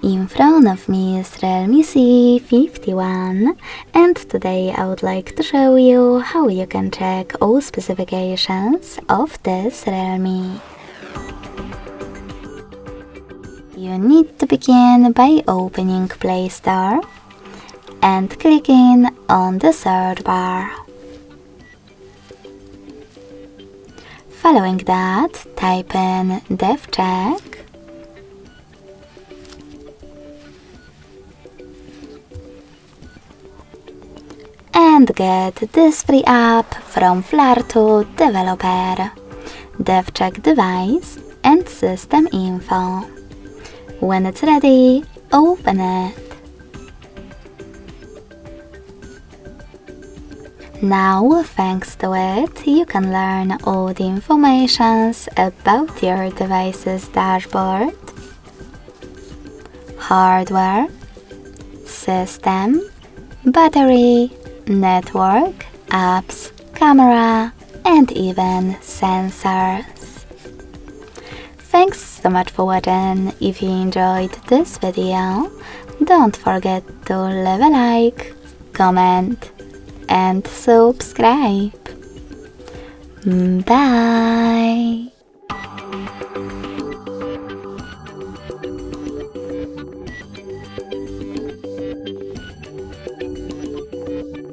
In front of me is Realme C51, and today I would like to show you how you can check all specifications of this Realme. You need to begin by opening Play Store and clicking on the search bar. Following that, type in DevCheck and get this free app from Flartu developer, DevCheck device and system info. When it's ready, open it. Now, thanks to it, you can learn all the information about your device's dashboard, hardware, system, battery, network, apps, camera, and even sensors. Thanks so much for watching. If you enjoyed this video, don't forget to leave a like, comment, and subscribe. Bye!